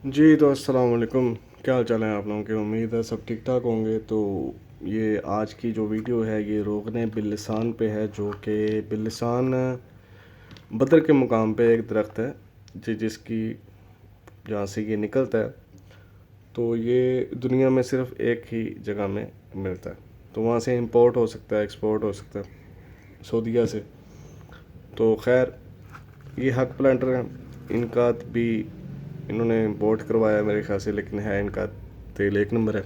جی تو السلام علیکم، کیا حال چال ہے آپ لوگوں کے؟ امید ہے سب ٹھیک ٹھاک ہوں گے۔ تو یہ آج کی جو ویڈیو ہے یہ روغن باللسان پہ ہے، جو کہ باللسان بدر کے مقام پہ ایک درخت ہے جس کی جہاں سے یہ نکلتا ہے، تو یہ دنیا میں صرف ایک ہی جگہ میں ملتا ہے، تو وہاں سے امپورٹ ہو سکتا ہے، ایکسپورٹ ہو سکتا ہے سعودیہ سے۔ تو خیر، یہ حق پلانٹر ہیں، ان کا بھی انہوں نے امپورٹ کروایا میرے خیال سے، لیکن ہے ان کا تیل ایک نمبر ہے،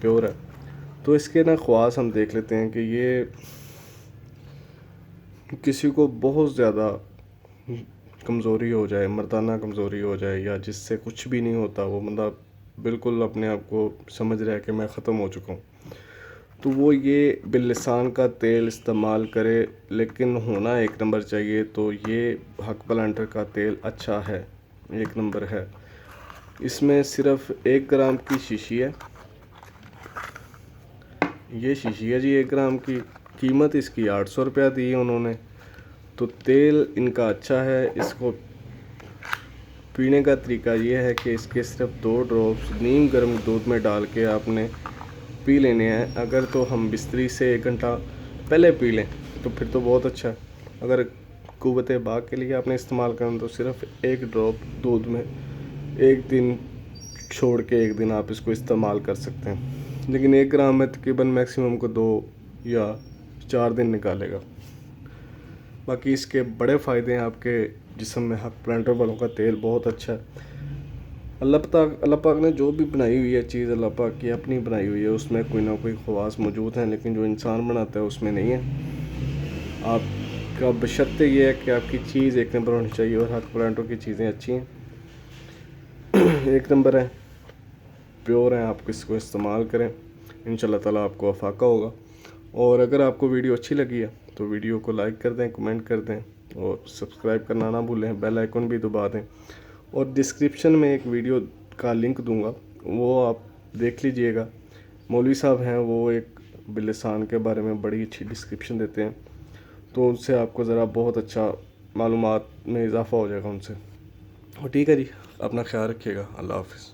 پیور ہے۔ تو اس کے نا خواص ہم دیکھ لیتے ہیں کہ یہ کسی کو بہت زیادہ کمزوری ہو جائے، مردانہ کمزوری ہو جائے، یا جس سے کچھ بھی نہیں ہوتا، وہ بندہ بالکل اپنے آپ کو سمجھ رہا ہے کہ میں ختم ہو چکا ہوں، تو وہ یہ باللسان کا تیل استعمال کرے۔ لیکن ہونا ایک نمبر چاہیے، تو یہ حق پلانٹر کا تیل اچھا ہے، ایک نمبر ہے۔ اس میں صرف 1 گرام کی شیشی ہے، یہ شیشی ہے جی 1 گرام کی، قیمت اس کی 800 روپیہ دی ہے انہوں نے۔ تو تیل ان کا اچھا ہے۔ اس کو پینے کا طریقہ یہ ہے کہ اس کے صرف 2 ڈراپس نیم گرم دودھ میں ڈال کے آپ نے پی لینے ہیں۔ اگر تو ہم بستری سے 1 گھنٹہ پہلے پی لیں تو پھر تو بہت اچھا ہے۔ اگر قوت باغ کے لیے آپ نے استعمال کرنا تو صرف 1 ڈراپ دودھ میں 1 دن چھوڑ کے 1 دن آپ اس کو استعمال کر سکتے ہیں، لیکن 1 گرام میں تقریباً میکسیمم کو 2 یا 4 دن نکالے گا۔ باقی اس کے بڑے فائدے ہیں آپ کے جسم میں۔ حق پلانٹر والوں کا تیل بہت اچھا ہے۔ اللہ پاک نے جو بھی بنائی ہوئی ہے چیز، اللہ پاک کی اپنی بنائی ہوئی ہے، اس میں کوئی نہ کوئی خواص موجود ہیں، لیکن جو انسان بناتا ہے اس میں نہیں ہے۔ آپ کا بشرطِ یہ ہے کہ آپ کی چیز ایک نمبر ہونی چاہیے، اور حق پلانٹر کی چیزیں اچھی ہیں، ایک نمبر ہیں، پیور ہیں۔ آپ اس کو استعمال کریں، انشاءاللہ تعالیٰ آپ کو افاقہ ہوگا۔ اور اگر آپ کو ویڈیو اچھی لگی ہے تو ویڈیو کو لائک کر دیں، کمنٹ کر دیں، اور سبسکرائب کرنا نہ بھولیں، بیل آئیکن بھی دبا دیں۔ اور ڈسکرپشن میں ایک ویڈیو کا لنک دوں گا، وہ آپ دیکھ لیجئے گا۔ مولوی صاحب ہیں، وہ ایک باللسان کے بارے میں بڑی اچھی ڈسکرپشن دیتے ہیں، تو ان سے آپ کو ذرا بہت اچھا معلومات میں اضافہ ہو جائے گا ان سے۔ ٹھیک ہے جی، اپنا خیال رکھیے گا، اللہ حافظ۔